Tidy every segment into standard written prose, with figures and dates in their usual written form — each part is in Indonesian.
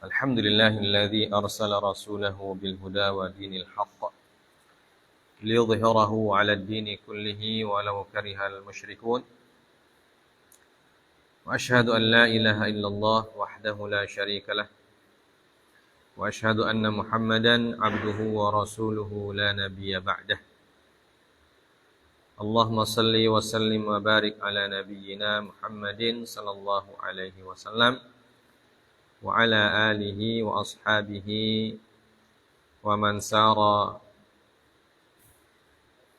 الحمد لله الذي أرسل رسوله بالهدى ودين الحق ليظهره على الدين كله ولو كره المشركون وأشهد أن لا إله إلا الله وحده لا شريك له وأشهد أن محمدا عبده ورسوله لا نبي بعده اللهم صل وسلم وبارك على نبينا محمد صلى الله عليه وسلم وعلى آله وأصحابه ومن سار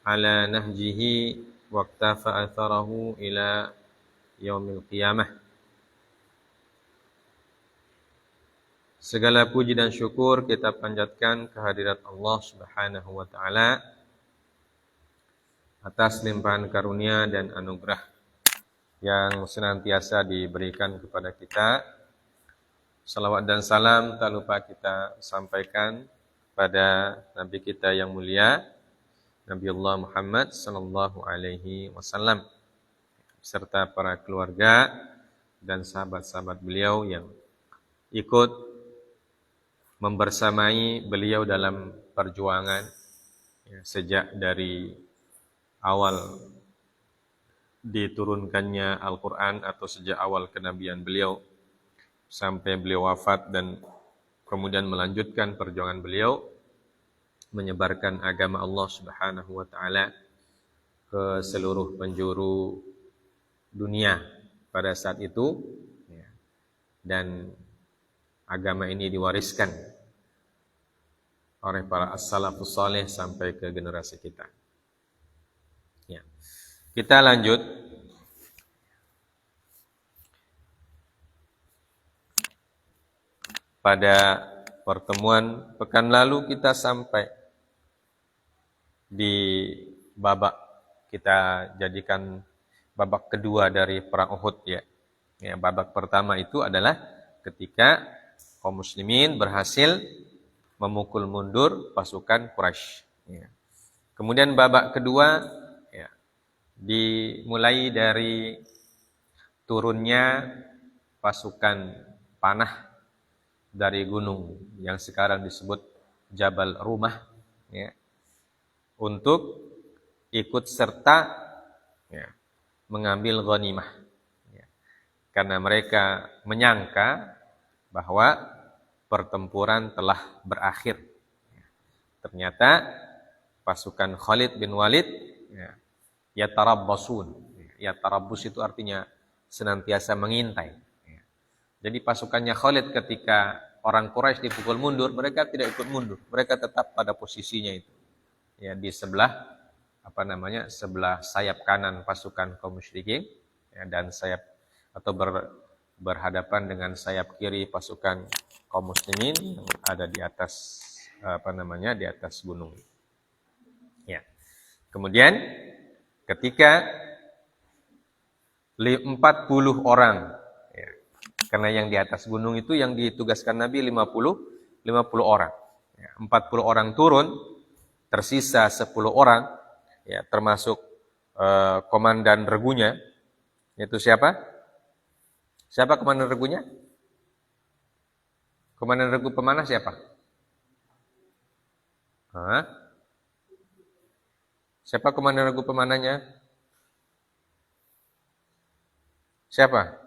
على نهجه واقتفى أثره إلى يوم القيامة. Segala puji dan syukur kita panjatkan kehadirat Allah Subhanahu wa taala atas limpahan karunia dan anugerah yang senantiasa diberikan kepada kita. Salawat dan salam tak lupa kita sampaikan pada Nabi kita yang mulia, Nabiullah Muhammad sallallahu alaihi wasallam, serta para keluarga dan sahabat-sahabat beliau yang ikut membersamai beliau dalam perjuangan sejak dari awal diturunkannya Al-Quran atau sejak awal kenabian beliau sampai beliau wafat dan kemudian melanjutkan perjuangan beliau menyebarkan agama Allah Subhanahu wa taala ke seluruh penjuru dunia pada saat itu, dan agama ini diwariskan oleh para as-salafus saleh sampai ke generasi kita. Kita lanjut pada pertemuan pekan lalu. Kita sampai di babak, kita jadikan babak kedua dari perang Uhud ya. Babak pertama itu adalah ketika kaum muslimin berhasil memukul mundur pasukan Quraisy. Kemudian babak kedua dimulai dari turunnya pasukan panah dari gunung yang sekarang disebut Jabal Rumah untuk ikut serta mengambil ghanimah, karena mereka menyangka bahwa pertempuran telah berakhir. Ternyata pasukan Khalid bin Walid yatarabbasun. Yatarabbus itu artinya senantiasa mengintai. Jadi pasukannya Khalid ketika orang Quraisy dipukul mundur, mereka tidak ikut mundur. Mereka tetap pada posisinya itu. Di sebelah sebelah sayap kanan pasukan kaum musyrikin, dan sayap atau berhadapan dengan sayap kiri pasukan kaum muslimin yang ada di atas di atas gunung. Kemudian ketika 40 orang, karena yang di atas gunung itu yang ditugaskan Nabi 50 orang. 40 orang turun, tersisa 10 orang, termasuk komandan regunya. Itu siapa? Siapa komandan regunya? Komandan regu pemanah siapa? Siapa komandan regu pemanahnya? Siapa?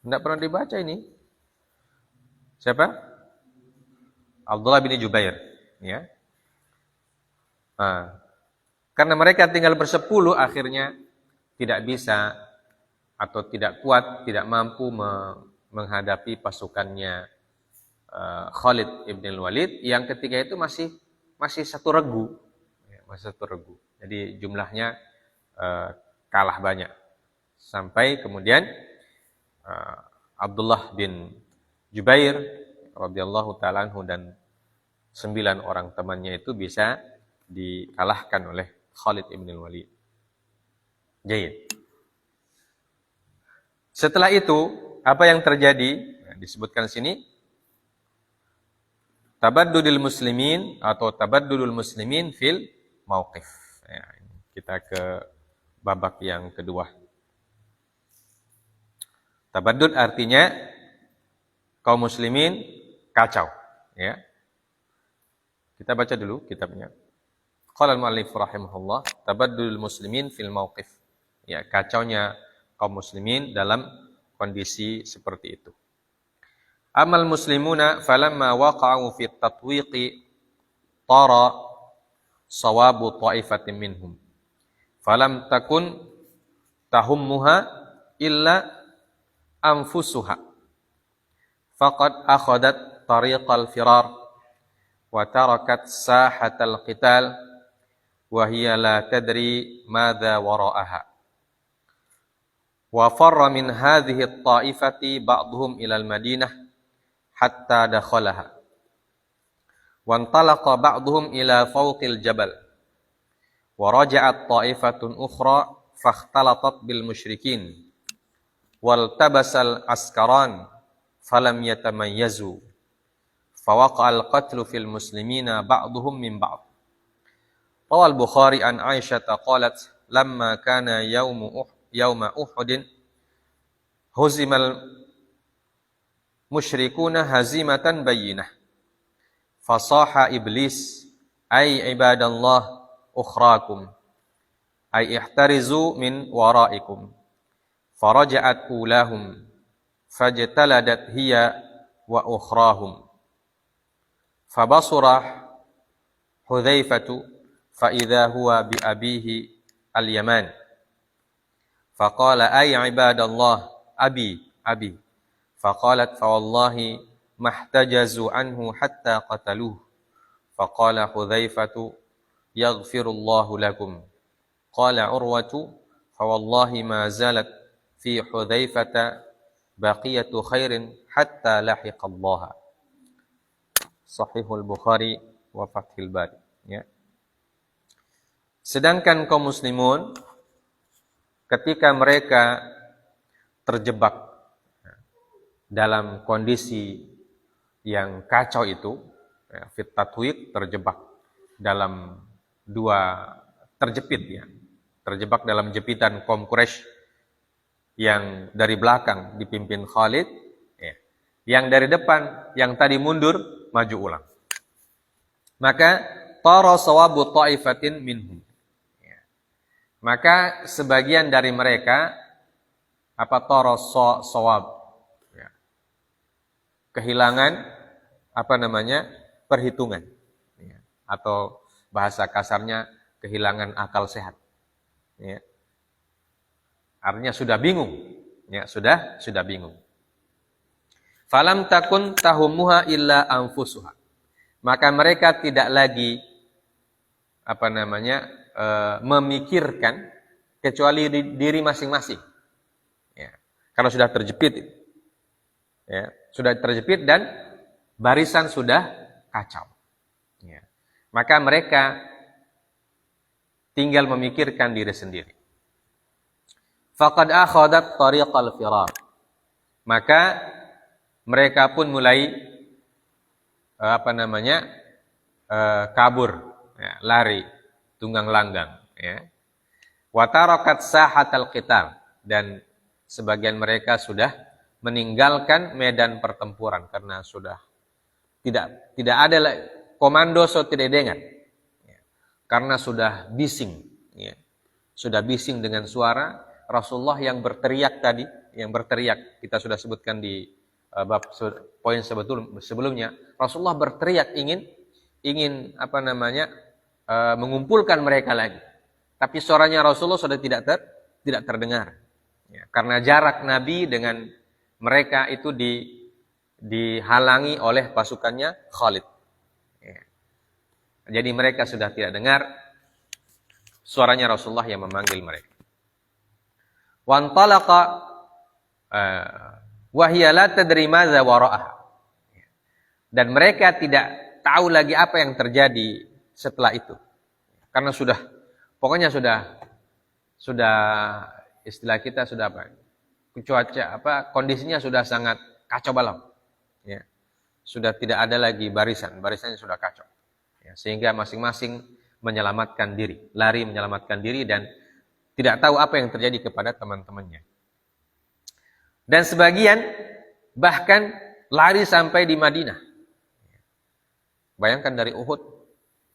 Tidak pernah dibaca ini. Siapa? Abdullah bin Jubair. Karena mereka tinggal bersepuluh, akhirnya tidak bisa atau tidak kuat, tidak mampu menghadapi pasukannya Khalid ibn Walid yang ketika itu masih satu regu. Jadi jumlahnya kalah banyak. Sampai kemudian Abdullah bin Jubair radhiyallahu ta'ala anhu dan 9 orang temannya itu bisa dikalahkan oleh Khalid ibn Walid. Jayid. Setelah itu apa yang terjadi? Disebutkan sini tabaddudul muslimin atau tabaddudul muslimin fil mauqif. Kita ke babak yang kedua. Tabaddud artinya kaum muslimin kacau. Ya. Kita baca dulu kitabnya. Qala al-mu'allif rahimahullah, tabaddul muslimin fil mauqif. Ya, kacaunya kaum muslimin dalam kondisi seperti itu. Amal muslimuna falamma waqa'u fi tatwiqi tara sawabu ta'ifatin minhum. Falam takun tahummuha illa anfusuha. Faqad akhadat tariqal firar wa tarakat sahatal qital wa hiya la tadri madza wara'aha. Wa farra min hadhihi at-ta'ifati ba'dhum ila al-Madinah hatta dakhalaha. Wa antalaqa ba'dhum ila fawqil jabal. Wa raja'at ta'ifatun ukhra fakhtalatat bil musyrikin. Wal tabasal askaran falam yatamayyazu. Fawaqa'al qatlu fil muslimina ba'dhum min ba'd. Rawal Bukhari an Aisyah qalat lamma kana yawma Uhudin huzimal musyrikuna hazimatan bayyinah. Fasaha iblis ay ibadallah ukhrakum ay ihtarizu min waraikum. Faraja'at ulahum fajtaladat hiya wa ukhrahum. Fabasurah Hudzaifatu fa idza huwa bi abihi al-Yaman. Faqala ay ibadallah abi. Faqalat fa wallahi mahtajazu anhu hatta qataluhu. Faqala Hudzaifatu yaghfirullahu lakum. Qala Urwatu fa wallahi ma zalat fi Hudzaifata baqiyatu khairin hatta lahiqallaha. Sahihul Bukhari wa Fathul Bari. Ya. Sedangkan kaum muslimun ketika mereka terjebak dalam kondisi yang kacau itu, fit tatwiq, terjebak dalam terjebak dalam jepitan kaum Quraisy yang dari belakang dipimpin Khalid, yang dari depan yang tadi mundur maju ulang. Maka tara sawabu ta'ifatin minhum. Maka sebagian dari mereka tara sawab, kehilangan perhitungan, atau bahasa kasarnya kehilangan akal sehat. Artinya sudah bingung, sudah bingung. Falam takun tahummuha illa anfusuha. Maka mereka tidak lagi memikirkan kecuali diri masing-masing. Karena sudah terjepit. Sudah terjepit dan barisan sudah kacau. Maka mereka tinggal memikirkan diri sendiri. Faqad akhadat tariqal firar. Maka mereka pun mulai kabur, lari, tunggang langgang, wa tarakat sahatal qital, dan sebagian mereka sudah meninggalkan medan pertempuran karena sudah tidak ada komando so tidak dengar, karena sudah bising, sudah bising dengan suara Rasulullah yang berteriak tadi, kita sudah sebutkan di bab poin sebelumnya. Rasulullah berteriak ingin mengumpulkan mereka lagi, tapi suaranya Rasulullah sudah tidak terdengar, karena jarak Nabi dengan mereka itu dihalangi oleh pasukannya Khalid. Jadi mereka sudah tidak dengar suaranya Rasulullah yang memanggil mereka. Wantalaqa wa hiya la tadri madza wara'aha. Dan mereka tidak tahu lagi apa yang terjadi setelah itu. Karena sudah istilah kita sudah kondisinya sudah sangat kacau balau. Sudah tidak ada lagi barisannya sudah kacau. Sehingga masing-masing menyelamatkan diri, lari menyelamatkan diri dan tidak tahu apa yang terjadi kepada teman-temannya. Dan sebagian bahkan lari sampai di Madinah. Bayangkan dari Uhud,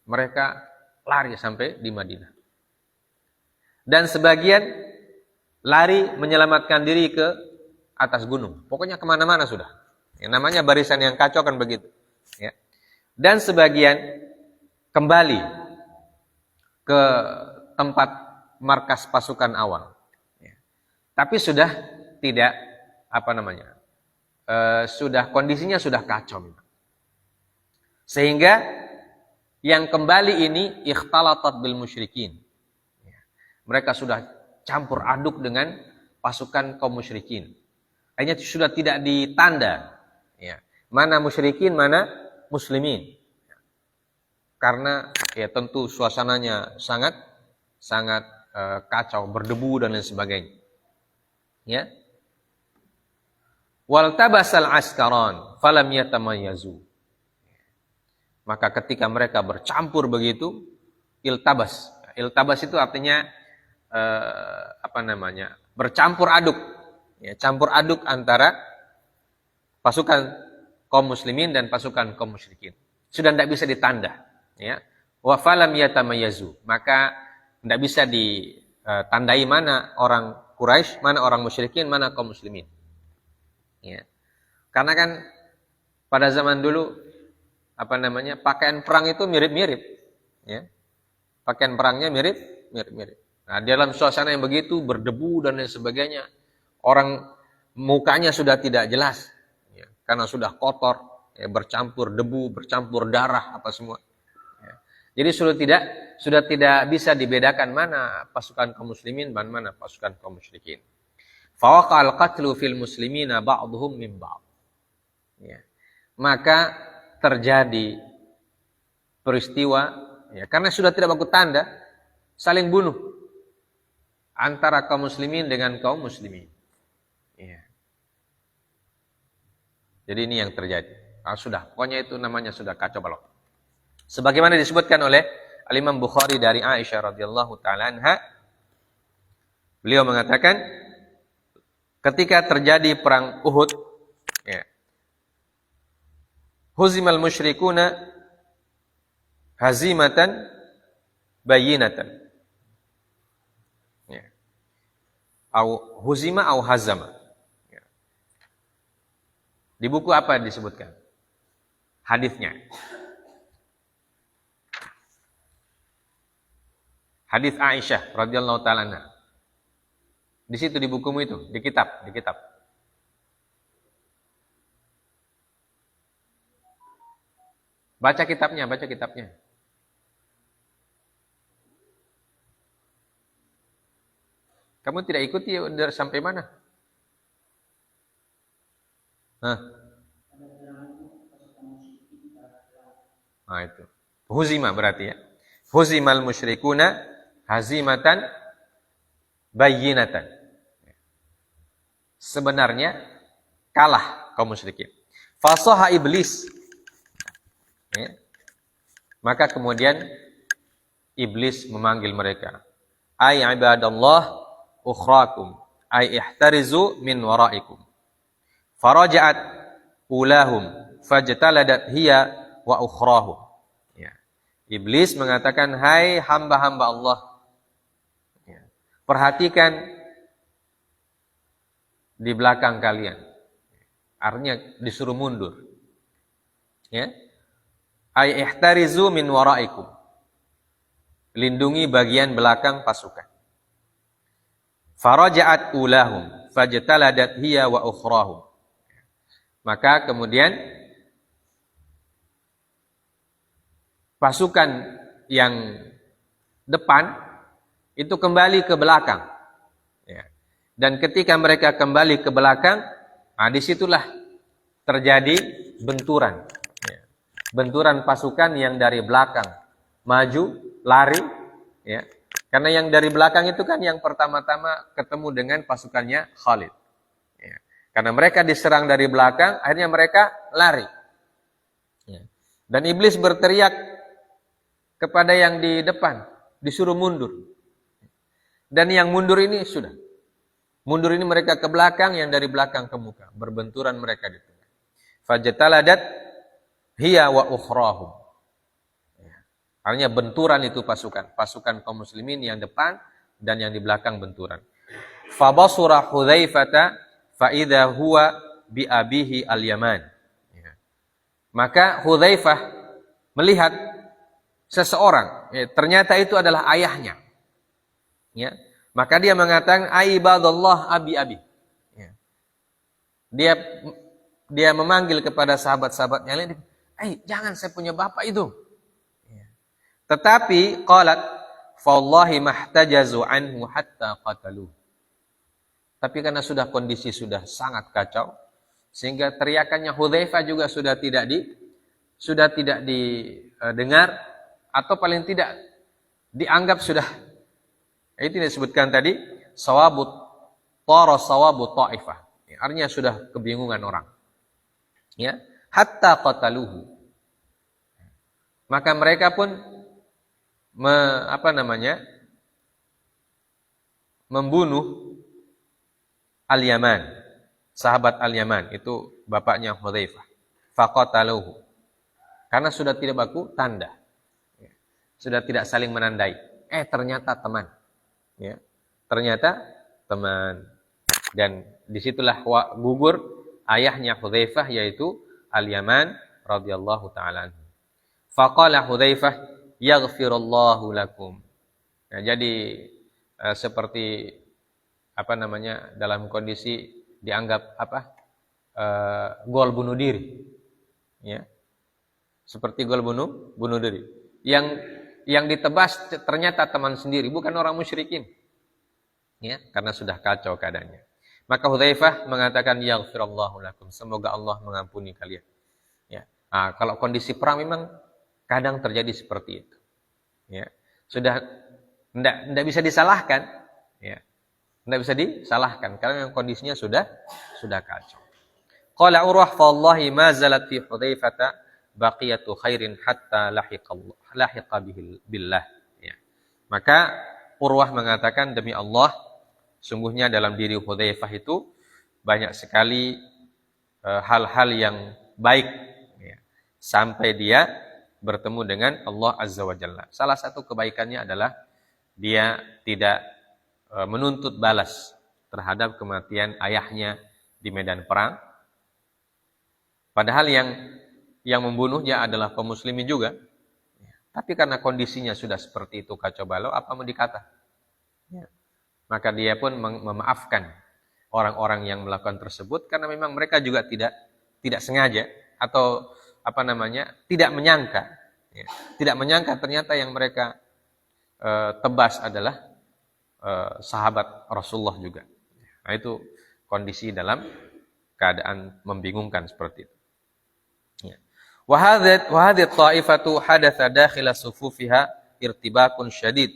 mereka lari sampai di Madinah. Dan sebagian lari menyelamatkan diri ke atas gunung. Pokoknya kemana-mana sudah. Yang namanya barisan yang kacau kan begitu. Ya. Dan sebagian kembali ke tempat markas pasukan awal. Ya. Tapi sudah tidak, sudah kondisinya sudah kacau. Sehingga yang kembali ini ikhtalatat bil musyrikin. Ya. Mereka sudah campur aduk dengan pasukan kaum musyrikin. Akhirnya sudah tidak ditanda. Ya. Mana musyrikin, mana muslimin. Karena ya tentu suasananya sangat kacau, berdebu dan lain sebagainya. Ya. Wal tabasal askaran falam yatamayyazu. Maka ketika mereka bercampur begitu, iltabas. Iltabas itu artinya bercampur aduk. Ya, campur aduk antara pasukan kaum muslimin dan pasukan kaum musyrikin. Sudah tidak bisa ditanda. Ya. Wa falam yatamayyazu. Maka tidak bisa ditandai mana orang Quraisy, mana orang musyrikin, mana kaum muslimin. Ya. Karena kan pada zaman dulu pakaian perang itu mirip-mirip. Ya. Pakaian perangnya mirip-mirip. Nah, dalam suasana yang begitu berdebu dan lain sebagainya, orang mukanya sudah tidak jelas. Ya. Karena sudah kotor, ya, bercampur debu, bercampur darah apa semua. Jadi sudah tidak bisa dibedakan mana pasukan kaum muslimin dan mana pasukan kaum musyrikin. Fawaqa'al qatlu fil muslimina ba'dhum min ba'd. Ya. Maka terjadi peristiwa, ya, karena sudah tidak baku tanda, saling bunuh antara kaum muslimin dengan kaum muslimin. Ya. Jadi ini yang terjadi. Pokoknya itu namanya sudah kacau balau. Sebagaimana disebutkan oleh Al-Imam Bukhari dari Aisyah radhiyallahu taala anha, beliau mengatakan ketika terjadi perang Uhud, ya, huzimal musyrikuna hazimatan bayyinatan. Ya. Au huzima au hazama. Ya. Di buku apa disebutkan? Hadisnya. Hadis Aisyah radhiyallahu taala anha. Di situ di bukumu itu, di kitab. Baca kitabnya. Kamu tidak ikuti udah sampai mana? Nah itu. Huzima berarti ya. Huzimal musyrikuna hazimatan bayyinatan. Sebenarnya kalah kaum musyrikin. Fasaha iblis. Ya. Maka kemudian iblis memanggil mereka. Ai ibadallah ukhrakum. Ai ihtarizu min waraikum. Faraja'at ulahum fajtaladat hiya wa ukhrahum. Ya. Iblis mengatakan, hai hamba-hamba Allah. Ya. Perhatikan di belakang kalian. Artinya disuruh mundur. Ya. Ai ihtarizu min waraikum. Lindungi bagian belakang pasukan. Faraja'at ulahum fajtaladat hiya wa ukhrahum. Maka kemudian pasukan yang depan itu kembali ke belakang. Ya. Dan ketika mereka kembali ke belakang, disitulah terjadi benturan. Ya. Benturan pasukan yang dari belakang maju, lari. Ya. Karena yang dari belakang itu kan yang pertama-tama ketemu dengan pasukannya Khalid. Ya. Karena mereka diserang dari belakang, akhirnya mereka lari. Ya. Dan iblis berteriak kepada yang di depan, disuruh mundur. Dan yang mundur ini sudah. Mundur ini mereka ke belakang, yang dari belakang ke muka. Berbenturan mereka di tengah. Fajtaladat hiya wa ukhrahum. Artinya benturan itu pasukan. Pasukan kaum muslimin yang depan dan yang di belakang benturan. Fabasura Hudzaifata fa idza huwa bi abihi al-Yaman. Ya. Maka Hudzaifah melihat seseorang, ya, ternyata itu adalah ayahnya. Ya. Maka dia mengatakan aibadallah abi. Ya. Dia memanggil kepada sahabat-sahabatnya lain, jangan, saya punya bapak itu. Ya. Tetapi qalat fawallahi mahtajazu anhu hatta qataluh. Tapi karena kondisi sudah sangat kacau, sehingga teriakannya Hudzaifah juga sudah tidak didengar, atau paling tidak dianggap sudah, itu disebutkan tadi sawabu ta'ifah. Artinya sudah kebingungan orang. Ya, hatta qataluhu. Maka mereka pun membunuh Al-Yaman, sahabat Al-Yaman, itu bapaknya Hudzaifah. Faqataluhu. Karena sudah tidak baku tanda. Ya. Sudah tidak saling menandai. Ternyata teman. Ya. Ternyata teman. Dan disitulah gugur ayahnya Hudzaifah, yaitu Al-Yaman radhiyallahu ta'ala anhu. Faqala Hudzaifah yaghfirullahu lakum. Nah, jadi seperti dalam kondisi dianggap gol bunuh diri, ya, seperti gol bunuh diri. Yang ditebas ternyata teman sendiri, bukan orang musyrikin, ya, karena sudah kacau keadaannya. Maka Hudzaifah mengatakan yaghfirullahu lakum, semoga Allah mengampuni kalian. Ya, kalau kondisi perang memang kadang terjadi seperti itu, ya, sudah tidak bisa disalahkan, ya. Tidak bisa disalahkan karena yang kondisinya sudah kacau. Qala Urwah fa wallahi ma zalat fi Hudzaifata baqiyatu khairin hatta lahiqa billah. Ya. Maka Urwah mengatakan, demi Allah, sungguhnya dalam diri Hudzaifah itu banyak sekali hal-hal yang baik, ya, sampai dia bertemu dengan Allah Azza wa Jalla. Salah satu kebaikannya adalah dia tidak menuntut balas terhadap kematian ayahnya di medan perang. Padahal yang membunuhnya adalah kaum muslimin juga. Tapi karena kondisinya sudah seperti itu kacau balau, apa mau dikata? Ya. Maka dia pun memaafkan orang-orang yang melakukan tersebut karena memang mereka juga tidak sengaja atau tidak menyangka, ya. Tidak menyangka ternyata yang mereka tebas adalah sahabat Rasulullah juga. Nah, itu kondisi dalam keadaan membingungkan seperti itu. Ya. Wa hadhihi ta'ifatu hadatha dakhila sufufiha irtibakun syadid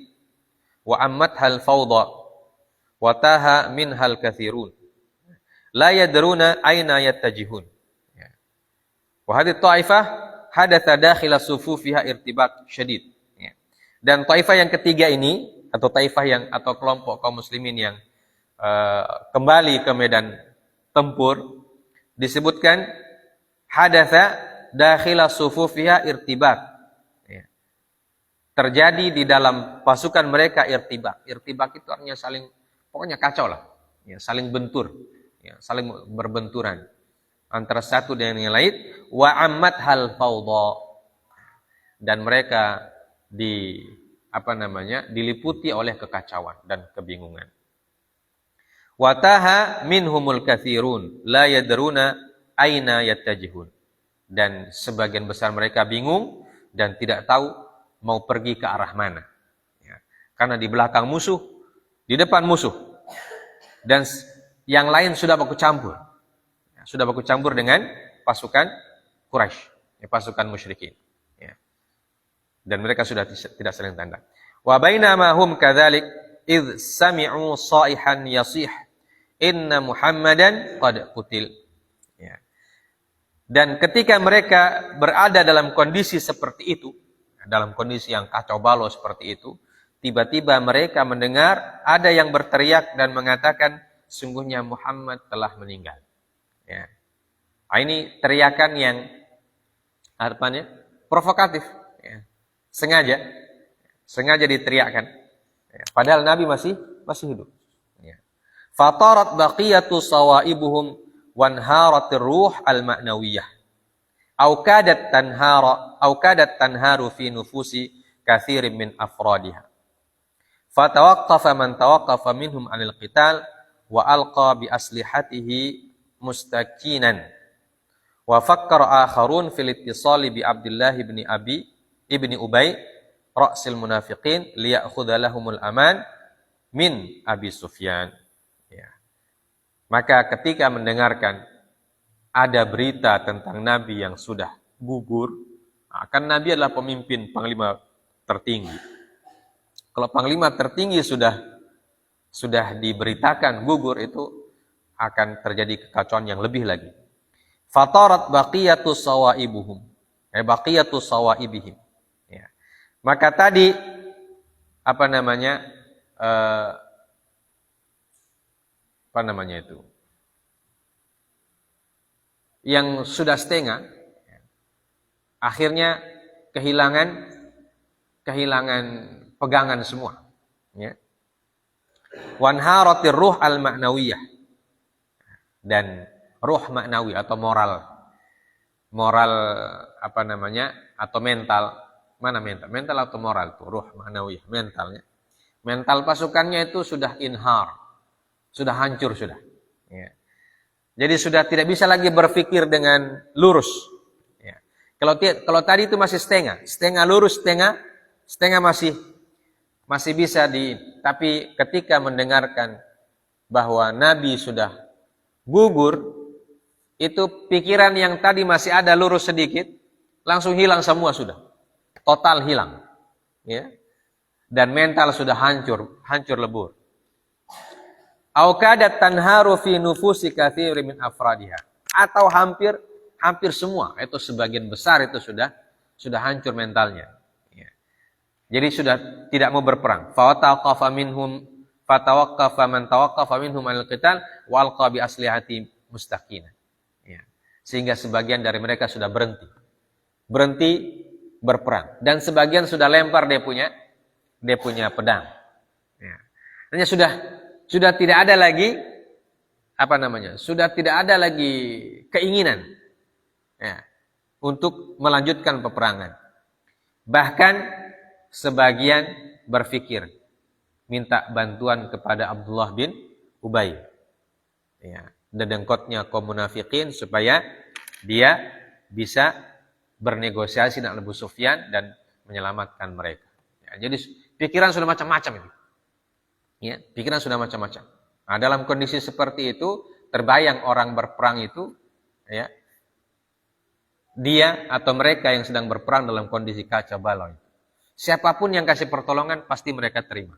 wa ammathal fawda wa taha minhal katsirun la yadruna aina yattajihun. Ya. Wa hadhihi ta'ifah hadatha dakhila sufufiha irtibak syadid. Ya. Dan ta'ifah yang ketiga ini, atau taifah atau kelompok kaum muslimin yang kembali ke medan tempur, disebutkan hadatsa dakhila sufufiha irtibak. Ya. Terjadi di dalam pasukan mereka irtibak. Irtibak itu artinya pokoknya kacau lah. Ya, saling bentur, ya, saling berbenturan antara satu dengan yang lain. Wa ammat hal fawda. Dan mereka diliputi oleh kekacauan dan kebingungan. Wataha minhumul katsirun la yadruna aina yattajihun. Dan sebagian besar mereka bingung dan tidak tahu mau pergi ke arah mana. Ya. Karena di belakang musuh, di depan musuh. Dan yang lain sudah baku campur. Ya, sudah baku campur dengan pasukan Quraisy, ya, pasukan musyrikin. Dan mereka sudah tidak saling tanda. Wa bainama hum kadzalik id sami'u saihan yasih inna Muhammadan qad qutil. Ya. Dan ketika mereka berada dalam kondisi seperti itu, dalam kondisi yang kacau balau seperti itu, tiba-tiba mereka mendengar ada yang berteriak dan mengatakan sungguhnya Muhammad telah meninggal. Ya. Ini teriakan yang provokatif. Sengaja diteriakkan. Ya, padahal Nabi masih hidup. Ya. Fatarat baqiyatu sawaibuhum wanharatir ruh al-ma'nawiyah. Au kadat tanharu fi nufusi katsirin min afradiha. Fatawaqqafa man tawaqqafa minhum 'anil qital wa alqa bi aslihatihi mustaqinan. Wa fakkara akharun fil ittisali bi Abdullah ibni Ubay ra'sil munafiqin liya'khudha lahumul aman min Abi Sufyan. Ya. Maka ketika mendengarkan ada berita tentang Nabi yang sudah gugur, kan Nabi adalah pemimpin panglima tertinggi. Kalau panglima tertinggi sudah diberitakan gugur, itu akan terjadi kekacauan yang lebih lagi. Fatarat baqiyatu sawaibuhum, baqiyatu sawaibihim. Ya. Maka tadi yang sudah setengah, akhirnya kehilangan pegangan semua. Ya. Wanharatir ruh al-ma'nawiyah, dan ruh maknawi atau moral atau mental. Mana mental atau moral itu? Ruh maknawiyah, mentalnya. Mental pasukannya itu sudah inhar, sudah hancur sudah. Ya. Jadi sudah tidak bisa lagi berpikir dengan lurus. Ya. Kalau tadi itu masih setengah lurus, setengah masih bisa tapi ketika mendengarkan bahwa Nabi sudah gugur, itu pikiran yang tadi masih ada lurus sedikit, langsung hilang semua sudah. Total hilang. Ya. Dan mental sudah hancur lebur. Au kadat tanharu fi nufusi katsirin min afradiha. Atau hampir semua, itu sebagian besar itu sudah hancur mentalnya. Ya. Jadi sudah tidak mau berperang. Fatawaqqafa man tawaqqafa minhum al-qital wa alqa bi aslihati mustaqina. Ya. Sehingga sebagian dari mereka sudah berhenti berperang, dan sebagian sudah lempar dia punya pedang. Ya. Hanya sudah tidak ada lagi sudah tidak ada lagi keinginan, ya, untuk melanjutkan peperangan. Bahkan sebagian berpikir minta bantuan kepada Abdullah bin Ubay, ya, dedengkotnya kaum munafikin, supaya dia bisa bernegosiasi dengan Abu Sufyan dan menyelamatkan mereka. Ya, jadi pikiran sudah macam-macam ini. Ya, pikiran sudah macam-macam. Nah, dalam kondisi seperti itu, terbayang orang berperang itu, ya, dia atau mereka yang sedang berperang dalam kondisi kacau balau. Siapapun yang kasih pertolongan, pasti mereka terima.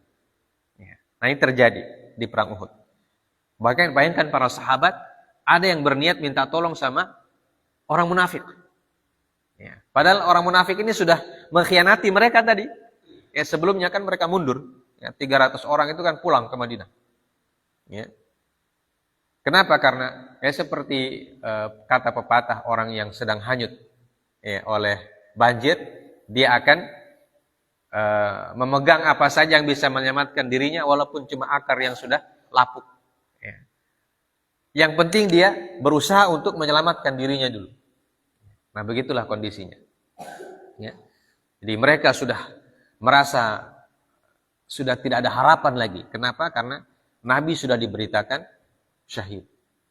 Ya. Nah, ini terjadi di perang Uhud. Bahkan bayangkan para sahabat, ada yang berniat minta tolong sama orang munafik. Ya. Padahal orang munafik ini sudah mengkhianati mereka tadi. Ya, sebelumnya kan mereka mundur. Ya, 300 orang itu kan pulang ke Madinah. Ya. Kenapa? Karena seperti kata pepatah, orang yang sedang hanyut oleh banjir, dia akan memegang apa saja yang bisa menyelamatkan dirinya, walaupun cuma akar yang sudah lapuk. Ya. Yang penting dia berusaha untuk menyelamatkan dirinya dulu. Nah, begitulah kondisinya. Ya. Jadi mereka sudah merasa sudah tidak ada harapan lagi. Kenapa? Karena Nabi sudah diberitakan syahid.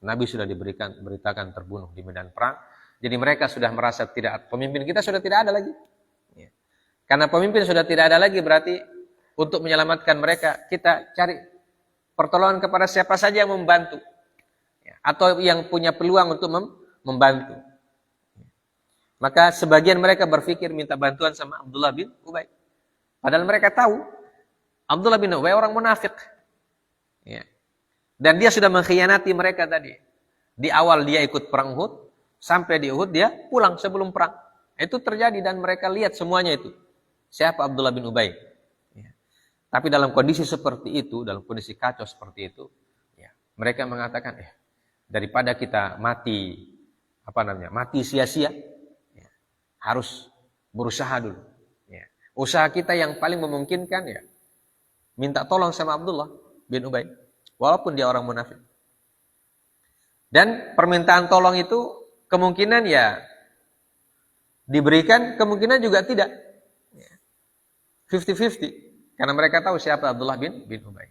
Nabi sudah diberitakan terbunuh di medan perang. Jadi mereka sudah merasa pemimpin kita sudah tidak ada lagi. Ya. Karena pemimpin sudah tidak ada lagi, berarti untuk menyelamatkan mereka, kita cari pertolongan kepada siapa saja yang membantu. Ya. Atau yang punya peluang untuk membantu. Maka sebagian mereka berpikir minta bantuan sama Abdullah bin Ubay. Padahal mereka tahu Abdullah bin Ubay orang munafik. Ya. Dan dia sudah mengkhianati mereka tadi. Di awal dia ikut perang Uhud, sampai di Uhud dia pulang sebelum perang. Itu terjadi dan mereka lihat semuanya itu. Siapa Abdullah bin Ubay? Ya. Tapi dalam kondisi seperti itu, dalam kondisi kacau seperti itu, ya, mereka mengatakan, daripada kita mati sia-sia, ya, harus berusaha dulu. Ya. Usaha kita yang paling memungkinkan ya minta tolong sama Abdullah bin Ubay, walaupun dia orang munafik. Dan permintaan tolong itu kemungkinan ya diberikan, kemungkinan juga tidak. 50-50. Karena mereka tahu siapa Abdullah bin Ubay.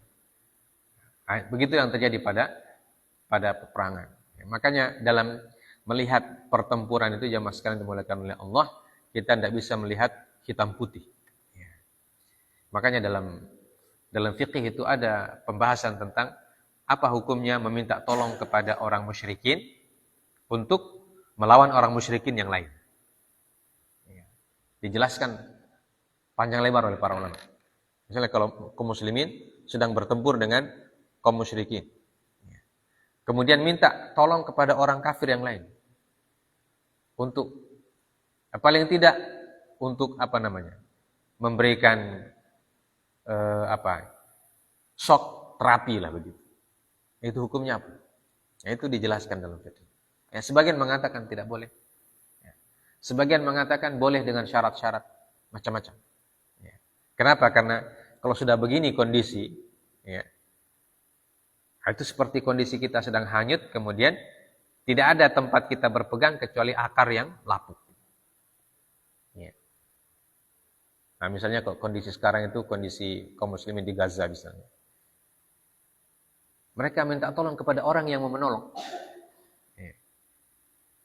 Nah, begitu yang terjadi pada peperangan. Ya, makanya dalam melihat pertempuran itu jamaah sekalian dimuliakan oleh Allah, kita tidak bisa melihat hitam putih. Ya. Makanya dalam fikih itu ada pembahasan tentang apa hukumnya meminta tolong kepada orang musyrikin untuk melawan orang musyrikin yang lain. Ya. Dijelaskan panjang lebar oleh para ulama. Misalnya kalau kaum muslimin sedang bertempur dengan kaum musyrikin. Ya. Kemudian minta tolong kepada orang kafir yang lain. Untuk paling tidak untuk memberikan shock terapi lah begitu. Itu hukumnya apa? Ya, itu dijelaskan dalam fikih. Ya, sebagian mengatakan tidak boleh. Ya. Sebagian mengatakan boleh dengan syarat-syarat macam-macam. Ya. Kenapa? Karena kalau sudah begini kondisi, ya, itu seperti kondisi kita sedang hanyut, kemudian tidak ada tempat kita berpegang kecuali akar yang lapuk. Ya. Nah, misalnya kondisi sekarang itu kondisi kaum muslimin di Gaza misalnya. Mereka minta tolong kepada orang yang mau menolong. Ya.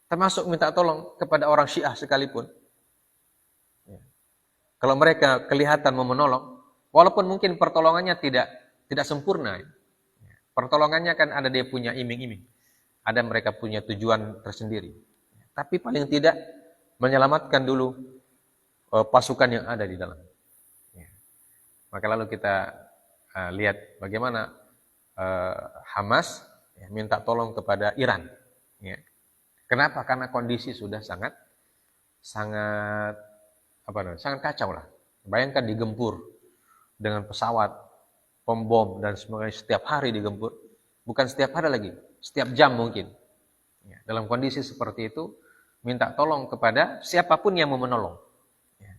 Termasuk minta tolong kepada orang Syiah sekalipun. Ya. Kalau mereka kelihatan mau menolong, walaupun mungkin pertolongannya tidak sempurna. Ya. Pertolongannya kan ada dia punya iming-iming. Ada mereka punya tujuan tersendiri. Ya. Tapi paling tidak menyelamatkan dulu pasukan yang ada di dalam. Ya. Maka lalu kita lihat bagaimana Hamas ya, minta tolong kepada Iran. Ya. Kenapa? Karena kondisi sudah sangat kacau lah. Bayangkan digempur dengan pesawat, pembom dan sebagainya setiap hari digempur. Bukan setiap hari lagi, setiap jam mungkin. Ya. Dalam kondisi seperti itu, minta tolong kepada siapapun yang mau menolong. Ya.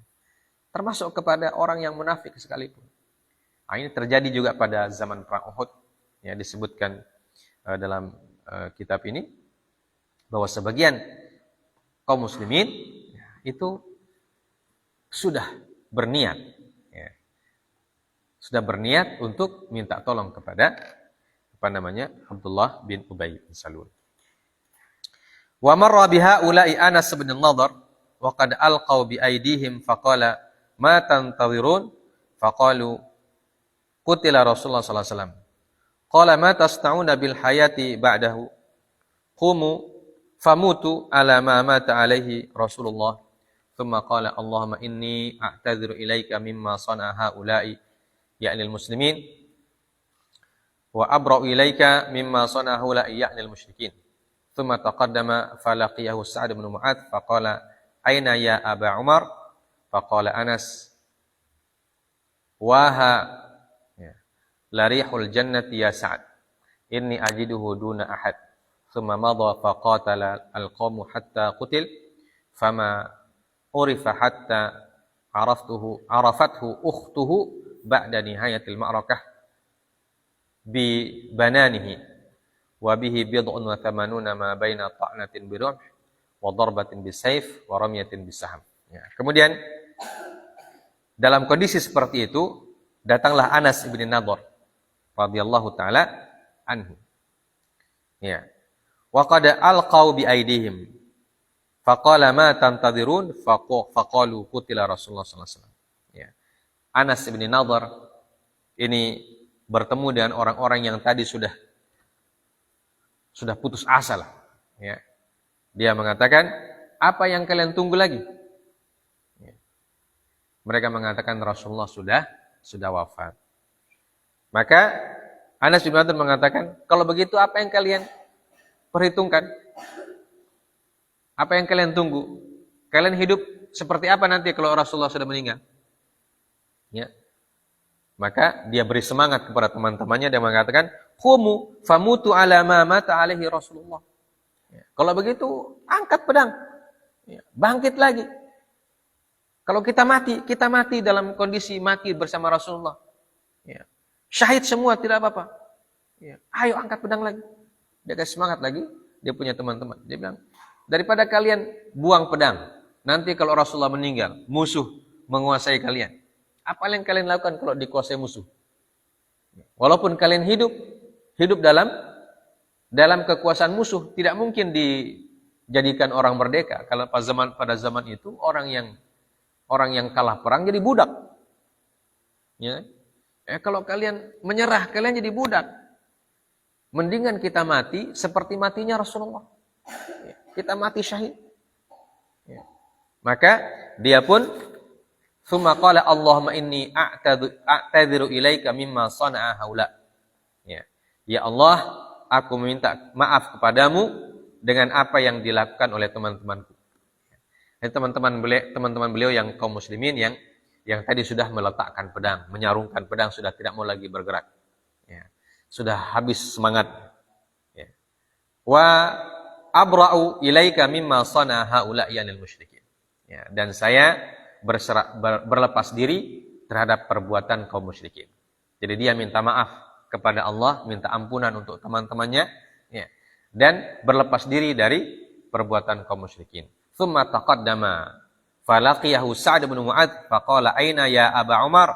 Termasuk kepada orang yang munafik sekalipun. Nah, ini terjadi juga pada zaman perang Uhud. Ya, disebutkan dalam kitab ini bahwa sebagian kaum muslimin ya, itu sudah berniat untuk minta tolong kepada Abdullah bin Ubay bin Salul. Wa marra biha ulai Anas bin Nadhr wa qad alqaw bi aydihim faqala ma tantadhirun faqalu qutila Rasulullah sallallahu alaihi wasallam. Qala ma tasna'una bil hayati ba'dahu qumu famutu ala ma mata alaihi Rasulullah thumma qala Allahumma inni a'tadhiru ilaika mimma sana'a haula'i ya'ni al-muslimin wa abra'u ilaika mimma sana'a haula'i ya'ni al-musyrikin thumma taqaddama falaqiyahu Sa'd bin Mu'adz faqala aina ya Aba Umar faqala Anas waha larihul jannati ya Sa'ad inni ajiduhu duna ahad thumma madha faqatala alqawmu hatta qutil fama urifa hatta arafathu ukhtuhu ba'da nihayatil ma'rakah bi bananihi wa bihi bid'un wa thamanuna ma baina ta'natin birumh wa darbatin bisayf wa ramyatin bisaham. Ya. Kemudian dalam kondisi seperti itu datanglah Anas bin Nadhr radhiyallahu taala anhu. Ya. Wa qad alqaw bi aydihim. Faqala ma tantadhirun faqalu qutila Rasulullah sallallahu alaihi wasallam. Ya. Anas bin Nadhr ini bertemu dengan orang-orang yang tadi sudah putus asa lah. Ya. Dia mengatakan, "Apa yang kalian tunggu lagi?" Ya. Mereka mengatakan Rasulullah sudah wafat. Maka Anas bin Nadhr mengatakan, kalau begitu apa yang kalian perhitungkan? Apa yang kalian tunggu? Kalian hidup seperti apa nanti kalau Rasulullah sudah meninggal? Ya. Maka dia beri semangat kepada teman-temannya dan mengatakan, "Qumu famutu ala ma mata alaihi Rasulullah." Ya. Kalau begitu, angkat pedang. Ya. Bangkit lagi. Kalau kita mati dalam kondisi mati bersama Rasulullah. Ya. Syahid semua, tidak apa-apa. Ya. Ayo angkat pedang lagi. Dia kasih semangat lagi, dia punya teman-teman. Dia bilang, daripada kalian buang pedang, nanti kalau Rasulullah meninggal, musuh menguasai kalian. Apa yang kalian lakukan kalau dikuasai musuh? Walaupun kalian hidup dalam kekuasaan musuh, tidak mungkin dijadikan orang merdeka. Kalau pada zaman itu orang yang kalah perang jadi budak. Ya. Kalau kalian menyerah, kalian jadi budak. Mendingan kita mati seperti matinya Rasulullah. Ya. Kita mati syahid. Ya. Maka dia pun thumma qala Allahumma inni a'tadiru ilaika mimma sana'a haula. Ya Allah, aku meminta maaf kepadamu dengan apa yang dilakukan oleh teman-temanku. Teman-teman beliau yang kaum muslimin yang tadi sudah meletakkan pedang, menyarungkan pedang, sudah tidak mau lagi bergerak. Ya. Sudah habis semangat. Ya. Wa abra'u ilaika mimma sana'a haula'i anil musyrikin. Ya, dan saya berlepas diri terhadap perbuatan kaum musyrikin. Jadi dia minta maaf kepada Allah, minta ampunan untuk teman-temannya, ya, dan berlepas diri dari perbuatan kaum musyrikin. Tsumma taqaddama falaqiyahu Sa'd bin Mu'adz faqala aina ya Aba Umar?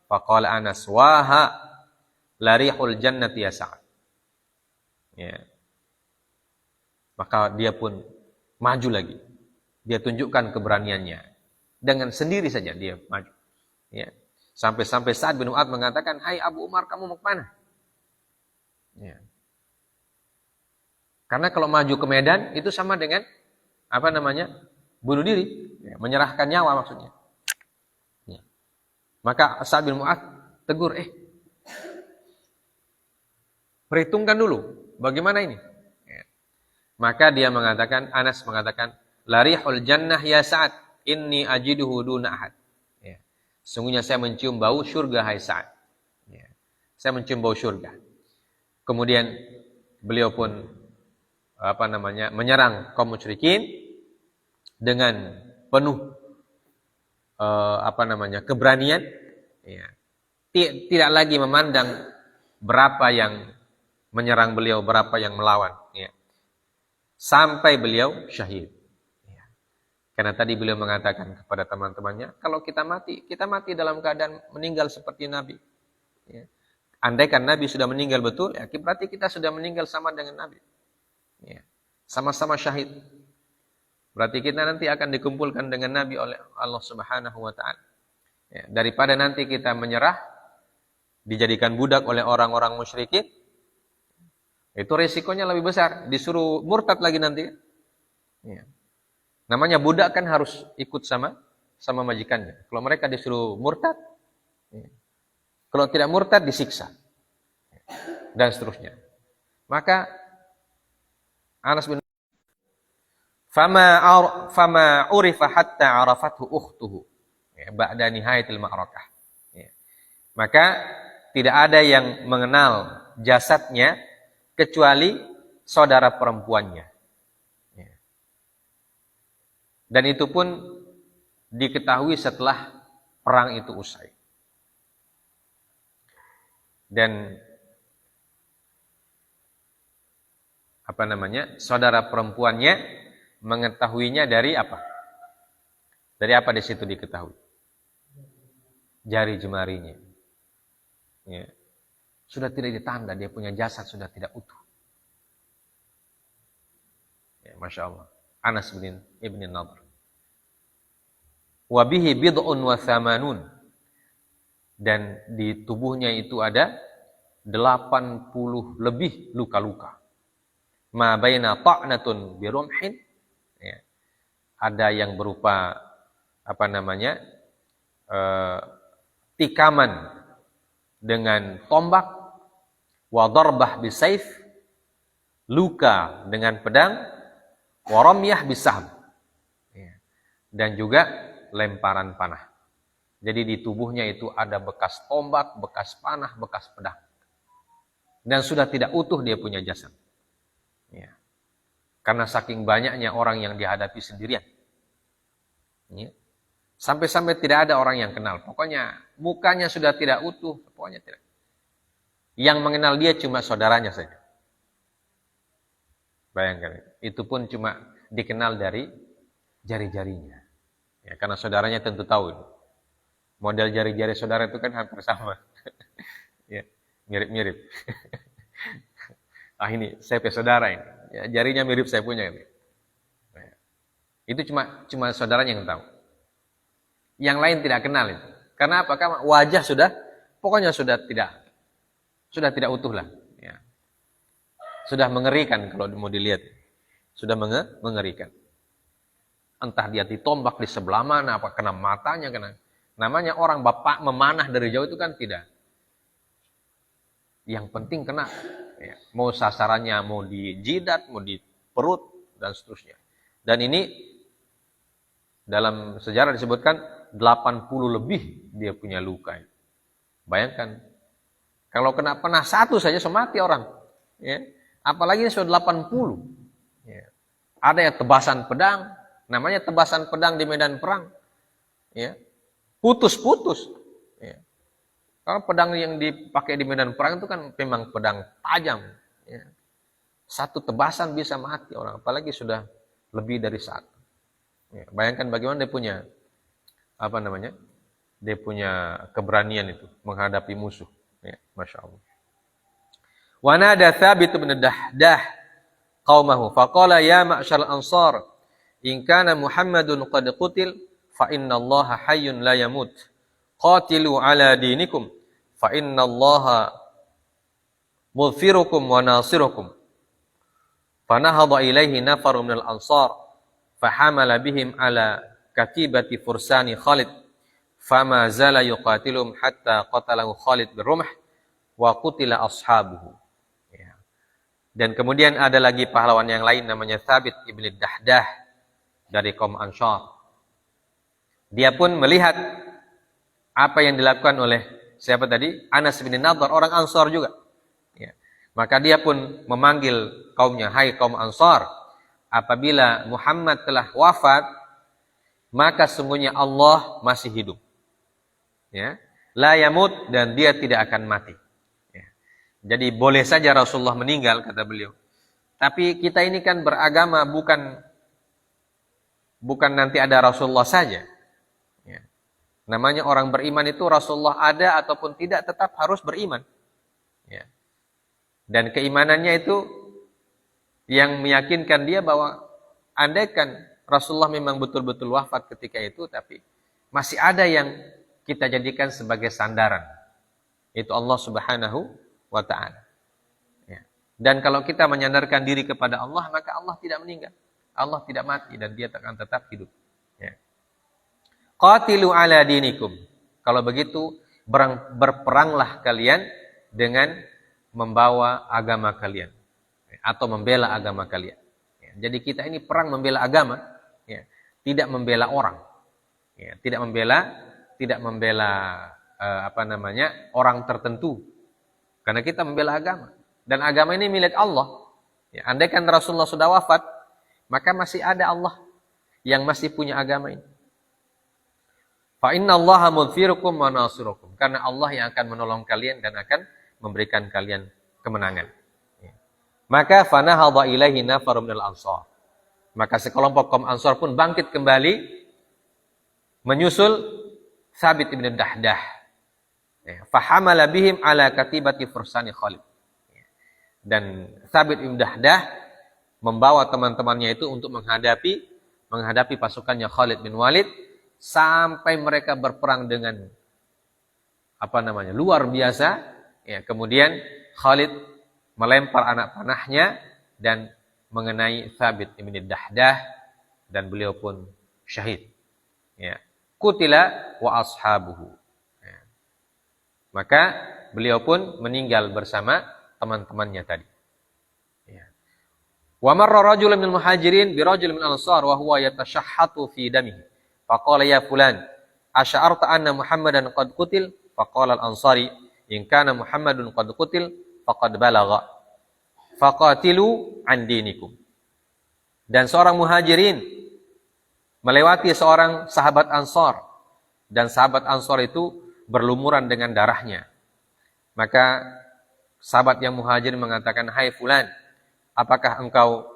Faqala Anas waha larihul jannati ya Sa'd. Ya. Maka dia pun maju lagi. Dia tunjukkan keberaniannya. Dengan sendiri saja dia maju. Ya. Sampai-sampai Sa'd bin Mu'adz mengatakan, "Hai Abu Umar, kamu mau kemana?" Ya. Karena kalau maju ke medan itu sama dengan bunuh diri, ya, menyerahkan nyawa maksudnya. Ya. Maka Sa'd bin Mu'adz tegur, perhitungkan dulu, bagaimana ini? Ya. Maka dia mengatakan, Anas mengatakan, larihul jannah ya Sa'ad, inni ajiduhu duna ahad. Ya. Sungguhnya saya mencium bau syurga, hai Sa'ad. Ya. Saya mencium bau syurga. Kemudian beliau pun menyerang kaum musyrikin dengan penuh keberanian. Ya. Tidak lagi memandang berapa yang menyerang beliau, berapa yang melawan. Ya. Sampai beliau syahid. Ya. Karena tadi beliau mengatakan kepada teman-temannya, kalau kita mati dalam keadaan meninggal seperti Nabi. Ya. Andaikan Nabi sudah meninggal betul, ya, berarti kita sudah meninggal sama dengan Nabi. Ya. Sama-sama syahid. Berarti kita nanti akan dikumpulkan dengan Nabi oleh Allah Subhanahu wa Ta'ala. Ya. Daripada nanti kita menyerah, dijadikan budak oleh orang-orang musyrikin, itu resikonya lebih besar. Disuruh murtad lagi nanti. Ya. Namanya budak kan harus ikut sama majikannya. Kalau mereka disuruh murtad, ya. Kalau tidak murtad disiksa. Dan seterusnya. Maka Anas bin Fama urifa hatta arafathu ukhtuhu. Ya, ba'da nihayatil ma'rakah. Ya. Maka tidak ada yang mengenal jasadnya kecuali saudara perempuannya. Ya. Dan itu pun diketahui setelah perang itu usai. Dan saudara perempuannya mengetahuinya dari apa? Dari apa di situ diketahui? Jari jemarinya. Ya. Sudah tidak ditanda, dia punya jasad sudah tidak utuh. Ya, Masya Allah. Anas bin Ibn Nadhr. Wabihi bid'un wa thamanun. Dan di tubuhnya itu ada 80 lebih luka-luka. Ma baina ta'natun birumhin. Ya. Ada yang berupa tikaman dengan tombak, wa darbah bisayf, luka dengan pedang, wa ramyah bisahm. Ya. Dan juga lemparan panah. Jadi di tubuhnya itu ada bekas tombak, bekas panah, bekas pedang. Dan sudah tidak utuh dia punya jasad. Ya. Karena saking banyaknya orang yang dihadapi sendirian. Ya. Sampai-sampai tidak ada orang yang kenal. Pokoknya mukanya sudah tidak utuh, pokoknya tidak. Yang mengenal dia cuma saudaranya saja. Bayangkan, itu pun cuma dikenal dari jari-jarinya. Ya, karena saudaranya tentu tahu. Model jari-jari saudara itu kan hampir sama. Ya, mirip-mirip. Ini saya punya saudara ini. Ya, jarinya mirip saya punya ini. Nah, itu cuma saudaranya yang tahu. Yang lain tidak kenal itu. Karena apa? Karena wajah pokoknya sudah tidak utuh lah. Ya. Sudah mengerikan kalau mau dilihat. Sudah mengerikan. Entah dia ditombak di sebelah mana, apa kena matanya, kena. Namanya orang bapak memanah dari jauh itu kan tidak. Yang penting kena. Ya. Mau sasarannya, mau di jidat, mau di perut, dan seterusnya. Dan ini dalam sejarah disebutkan 80 lebih dia punya luka. Bayangkan, kalau kena panah satu saja semati orang. Ya. Apalagi sudah 80. Ya. Ada yang tebasan pedang, namanya tebasan pedang di medan perang. Ya. Putus-putus. Ya. Karena pedang yang dipakai di medan perang itu kan memang pedang tajam. Ya. Satu tebasan bisa mati orang, apalagi sudah lebih dari satu. Ya. Bayangkan bagaimana dia punya dia punya keberanian itu menghadapi musuh. Ya, Masya Allah. Wa nada Thabit bin Dahdah qaumahu faqala ya ma'syar ansar in kana Muhammadun qad qutil fa inna Allaha hayyun la yamut qatilu ala dinikum fa inna Allaha mudfirukum wa nasirukum fanahadha ilaihi nafarun minal ansar fahamala bihim ala katibati fursani Khalid fama zala yuqatilum hatta qatalahu Khalid birrumh wa qutila ashabuhu. Ya. Dan kemudian ada lagi pahlawan yang lain namanya Thabit ibn Dahdah dari kaum Ansar. Dia pun melihat apa yang dilakukan oleh siapa tadi? Anas bin Nadhr, orang Ansar juga. Ya. Maka dia pun memanggil kaumnya, hai kaum Ansar, apabila Muhammad telah wafat maka sungguhnya Allah masih hidup. Ya. La yamut, dan dia tidak akan mati. Ya. Jadi boleh saja Rasulullah meninggal, kata beliau. Tapi kita ini kan beragama bukan nanti ada Rasulullah saja. Ya. Namanya orang beriman itu Rasulullah ada ataupun tidak tetap harus beriman. Ya. Dan keimanannya itu yang meyakinkan dia bahwa andaikan Rasulullah memang betul-betul wafat ketika itu, tapi masih ada yang kita jadikan sebagai sandaran. Itu Allah Subhanahu wa ta'ala. Ya. Dan kalau kita menyandarkan diri kepada Allah, maka Allah tidak meninggal. Allah tidak mati dan dia akan tetap hidup. Ya. Qatilu ala dinikum. Kalau begitu, berperanglah kalian dengan membawa agama kalian. Atau membela agama kalian. Ya. Jadi kita ini perang membela agama. Ya, tidak membela orang, ya, tidak membela orang tertentu, karena kita membela agama dan agama ini milik Allah. Ya, andaikan Rasulullah sudah wafat, maka masih ada Allah yang masih punya agama ini. Fa inna Allaha mudfirukum wa nasirukum, karena Allah yang akan menolong kalian dan akan memberikan kalian kemenangan. Ya. Maka fanahadha ilaihi nafarun minal ansar. Maka sekelompok kaum Ansar pun bangkit kembali menyusul Thabit ibn Dahdah. Fahamala bihim ala katibati fursani Khalid. Dan Thabit ibn Dahdah membawa teman-temannya itu untuk menghadapi pasukannya Khalid bin Walid sampai mereka berperang dengan luar biasa. Ya, kemudian Khalid melempar anak panahnya dan mengenai Thabit ibn Dahdah dan beliau pun syahid. Ya. Qutila wa ashabuhu. Ya. Maka beliau pun meninggal bersama teman-temannya tadi. Ya. Wa marra rajulun minal muhajirin bi rajulin minal ansar wa huwa yatashahhatu fi damihi. Faqala ya fulan, asy'arta anna Muhammadan qad qutil? Faqala al-ansari, in kana Muhammadun qad qutil faqad balagha. Faqatilu an dinikum. Dan seorang muhajirin melewati seorang sahabat Ansar dan sahabat Ansor itu berlumuran dengan darahnya. Maka sahabat yang Muhajirin mengatakan, "Hai fulan, apakah engkau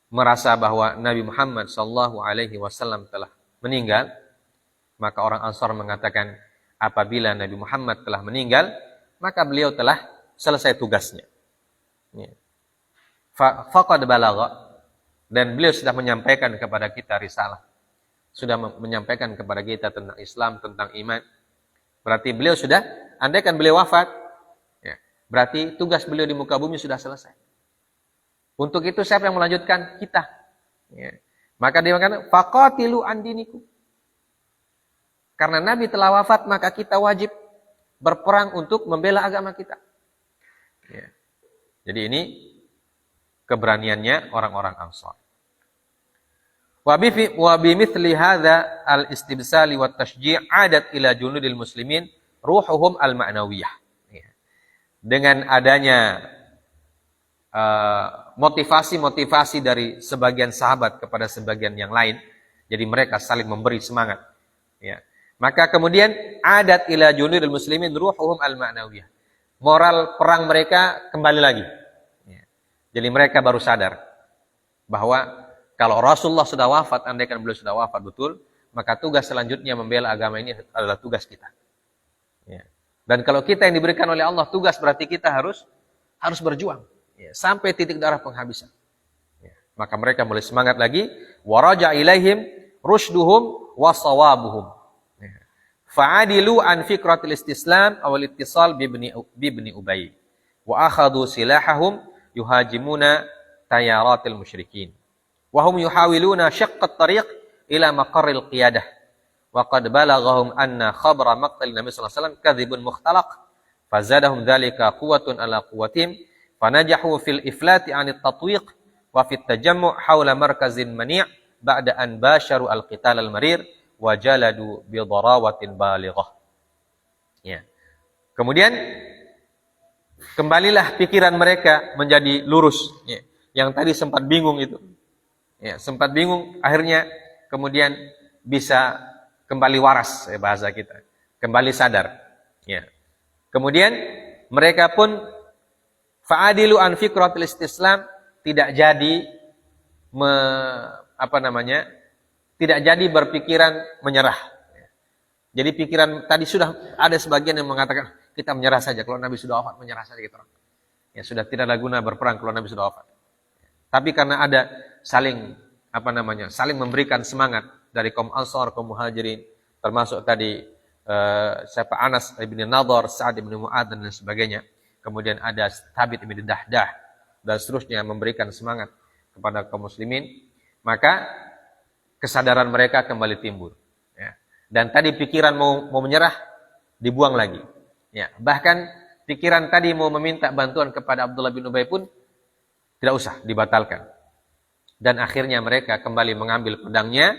merasa bahwa Nabi Muhammad sallallahu alaihi wasallam telah meninggal?" Maka orang Ansar mengatakan, apabila Nabi Muhammad telah meninggal, maka beliau telah selesai tugasnya. Faqad balagha, dan beliau sudah menyampaikan kepada kita risalah. Sudah menyampaikan kepada kita tentang Islam, tentang iman. Berarti beliau sudah, andaikan beliau wafat, ya, berarti tugas beliau di muka bumi sudah selesai. Untuk itu siapa yang melanjutkan? Kita. Ya. Maka dia mengatakan, faqatilu an dinikum. Karena Nabi telah wafat, maka kita wajib berperang untuk membela agama kita. Ya. Jadi ini keberaniannya orang-orang Ansar. Wa bimithli hadza al-istibsali wat tashji' adat ila junudil muslimin ruhuhum al-ma'nawiyah. Ya. Dengan adanya motivasi-motivasi dari sebagian sahabat kepada sebagian yang lain, jadi mereka saling memberi semangat. Ya. Maka kemudian adat ila junudil muslimin ruhuhum al-ma'nawiyah. Moral perang mereka kembali lagi. Ya. Jadi mereka baru sadar bahwa kalau Rasulullah sudah wafat, andaikan beliau sudah wafat betul, maka tugas selanjutnya membela agama ini adalah tugas kita. Ya. Dan kalau kita yang diberikan oleh Allah tugas, berarti kita harus berjuang. Ya. Sampai titik darah penghabisan. Ya. Maka mereka mulai semangat lagi. Waraja ilaihim rushduhum wa sawabuhum. Fa'adilu an fikratil istislam awal ittisal bibni Ubay. Wa akhadu silahahum yuhajimuna tayaratil musyrikin. Wa hum yuhawiluna syaqqat tariq ila maqarril qiyadah. Wa qad balaghahum anna khabra maqtal Nabi sallallahu alaihi wasallam kadhibun mukhtalaq. Fazadahum dhalika quwwatun ala quwwatim. Fanajahu fil iflati anit tatwiq wa fit tajammu' hawla markazin mani' ba'da an basharu al-qital al-marir. Wajaladu bidarawatin balighah. Ya. Kemudian kembalilah pikiran mereka menjadi lurus. Ya. Yang tadi sempat bingung itu. Ya, sempat bingung, akhirnya kemudian bisa kembali waras, bahasa kita. Kembali sadar. Ya. Kemudian mereka pun fa'adilu an fikratil istislam, tidak jadi tidak jadi berpikiran menyerah. Jadi pikiran tadi sudah ada sebagian yang mengatakan kita menyerah saja, kalau Nabi sudah wafat menyerah saja kita orang. Ya sudah tidak ada guna berperang kalau Nabi sudah wafat. Tapi karena ada saling memberikan semangat dari kaum Ansar, kaum Muhajirin, termasuk tadi Anas bin Nadhr, Sa'ad bin Mu'adz dan sebagainya. Kemudian ada Thabit bin Dahdah dan seterusnya memberikan semangat kepada kaum muslimin, maka kesadaran mereka kembali timbul. Ya. Dan tadi pikiran mau menyerah, dibuang lagi. Ya. Bahkan pikiran tadi mau meminta bantuan kepada Abdullah bin Ubay pun tidak usah, dibatalkan. Dan akhirnya mereka kembali mengambil pedangnya,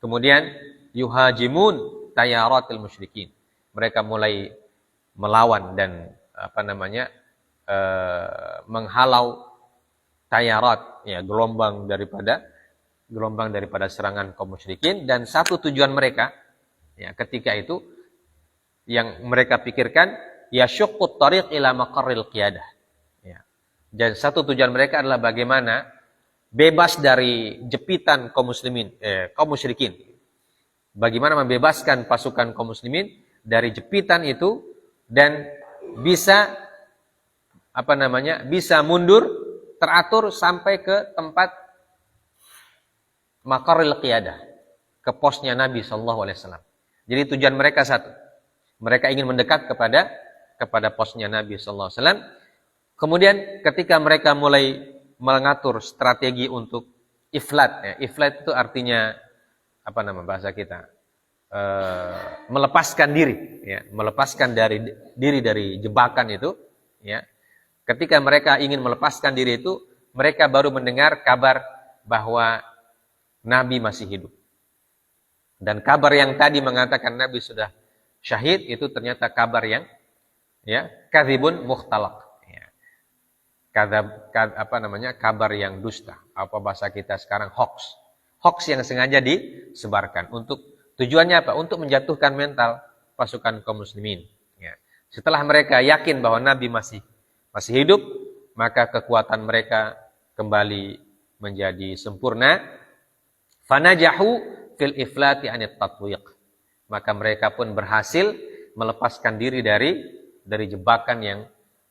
kemudian yuhajimun tayaratil musyrikin. Mereka mulai melawan dan menghalau tayarat, ya, gelombang daripada serangan kaum musyrikin. Dan satu tujuan mereka, ya, ketika itu yang mereka pikirkan, yashuqqut tariq ila maqarril qiyadah. Ya. Dan satu tujuan mereka adalah bagaimana bebas dari jepitan kaum musyrikin. Bagaimana membebaskan pasukan kaum muslimin dari jepitan itu dan bisa mundur teratur sampai ke tempat maqarril qiyadah, ke posnya Nabi sallallahu alaihi wasallam. Jadi tujuan mereka satu. Mereka ingin mendekat kepada posnya Nabi sallallahu alaihi wasallam. Kemudian ketika mereka mulai mengatur strategi untuk iflat, ya. Iflat itu artinya bahasa kita? Melepaskan diri, ya, melepaskan diri dari jebakan itu, ya. Ketika mereka ingin melepaskan diri itu, mereka baru mendengar kabar bahwa Nabi masih hidup. Dan kabar yang tadi mengatakan Nabi sudah syahid itu ternyata kabar yang, ya, kadzibun mukhtalaq. Ya. Kabar yang dusta. Apa bahasa kita sekarang? Hoax. Hoax yang sengaja disebarkan untuk Tujuannya apa? Untuk menjatuhkan mental pasukan kaum muslimin. Ya. Setelah mereka yakin bahwa Nabi masih hidup, maka kekuatan mereka kembali menjadi sempurna. Fanajahu fil iflati anit tatwiq. Maka mereka pun berhasil melepaskan diri dari jebakan yang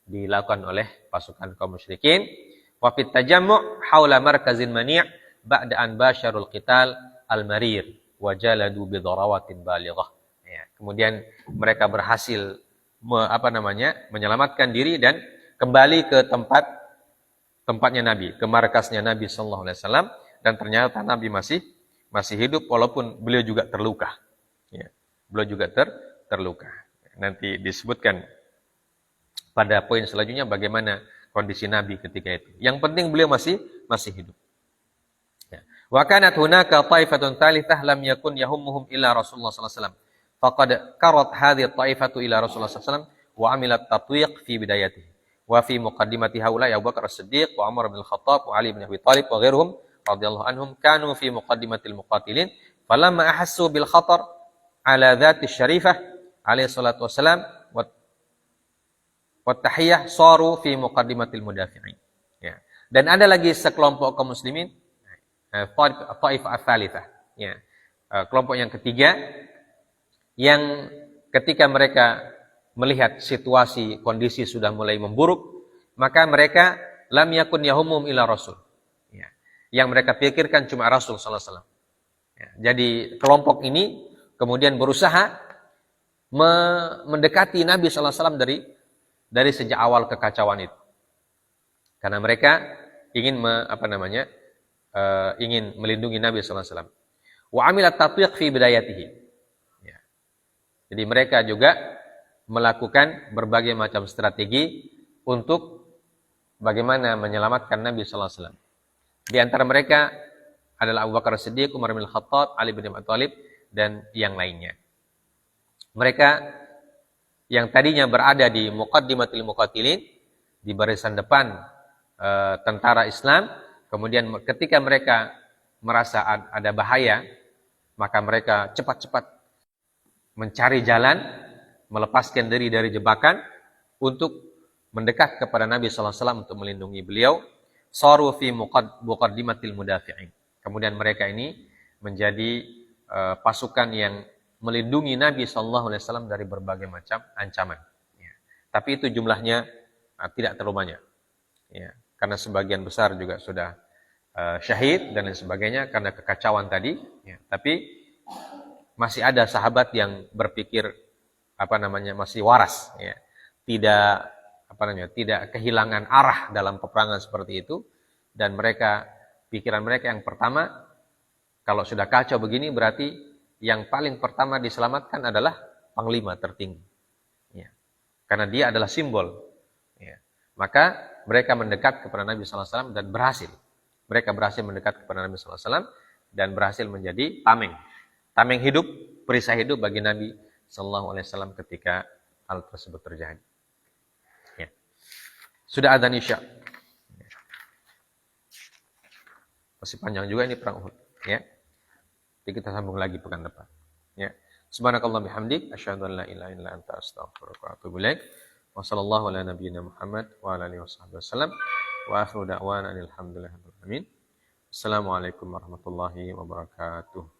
dilakukan oleh pasukan kaum musyrikin. Wa fit tajammu' haula markazin mani' ba'da an basyarul qital al-marir wa jaladu bi darawatin balighah. Ya, kemudian mereka berhasil menyelamatkan diri dan kembali ke tempatnya Nabi, ke markasnya Nabi sallallahu alaihi wasallam, dan ternyata Nabi masih hidup walaupun beliau juga terluka. Ya, beliau juga terluka. Nanti disebutkan pada poin selanjutnya bagaimana kondisi Nabi ketika itu. Yang penting beliau masih hidup. Ya. Wa kanat hunaka taifatun thalithah lam yakun yahummuhum illa Rasulullah sallallahu alaihi wasallam. Faqad karat hadhihi taifatu ila Rasulullah sallallahu alaihi wasallam wa amilat tatwiq fi bidayatihi. Wa fi muqaddimati haula Abu Bakar As-Siddiq wa Umar bin Khattab wa Ali bin Abi Thalib wa ghairuhum radhiyallahu anhum kanu fi muqaddimatil muqatilin falamma ahassu bil khatar ala dhati syarifah alaihi salatu wassalam wa tahiyyah saru fi muqaddimatil mudafi'in. Ya. Dan ada lagi sekelompok kaum muslimin taifah tsalitsah, ya. Kelompok yang ketiga yang ketika mereka melihat situasi kondisi sudah mulai memburuk, maka mereka lam yakun yahumum ila rasul. Ya. Yang mereka pikirkan cuma Rasul sallallahu alaihi wasallam. Ya. Jadi kelompok ini kemudian berusaha mendekati Nabi sallallahu alaihi wasallam dari sejak awal kekacauan itu. Karena mereka ingin ingin melindungi Nabi sallallahu alaihi wasallam. Wa amilat tatwiq fi bidayatihi. Ya. Jadi mereka juga melakukan berbagai macam strategi untuk bagaimana menyelamatkan Nabi sallallahu alaihi wasallam. Di antara mereka adalah Abu Bakar As-Siddiq, Umar bin Khattab, Ali bin Abi Thalib dan yang lainnya. Mereka yang tadinya berada di muqaddimatil muqatilin, di barisan depan tentara Islam, kemudian ketika mereka merasa ada bahaya, maka mereka cepat-cepat mencari jalan melepaskan diri dari jebakan untuk mendekat kepada Nabi sallallahu alaihi wasallam untuk melindungi beliau. Saru fi muqaddimatil mudafi'in. Kemudian mereka ini menjadi pasukan yang melindungi Nabi sallallahu alaihi wasallam dari berbagai macam ancaman. Ya. Tapi itu jumlahnya tidak terlalu banyak. Ya. Karena sebagian besar juga sudah syahid dan lain sebagainya karena kekacauan tadi. Ya. Tapi masih ada sahabat yang berpikir masih waras, ya. Tidak kehilangan arah dalam peperangan seperti itu, dan pikiran mereka yang pertama, kalau sudah kacau begini berarti yang paling pertama diselamatkan adalah panglima tertinggi, ya. Karena dia adalah simbol, ya. Maka mereka mendekat kepada Nabi sallallahu alaihi wasallam dan berhasil. Mereka berhasil mendekat kepada Nabi sallallahu alaihi wasallam dan berhasil menjadi tameng hidup, perisai hidup bagi Nabi sallallahu alaihi wasallam ketika hal tersebut terjadi. Ya. Sudah adzan Isya. Masih panjang juga ini perang Uhud, ya. Jadi kita sambung lagi pekan depan, ya. Subhanakallah bihamdik asyhadu an la ilaha illa anta astaghfiruka wa atubu ilaik. Wa sallallahu ala nabiyyina Muhammad wa ala alihi wasallam. Wa akhiru da'wana alhamdulillahi rabbil alamin. Assalamualaikum warahmatullahi wabarakatuh.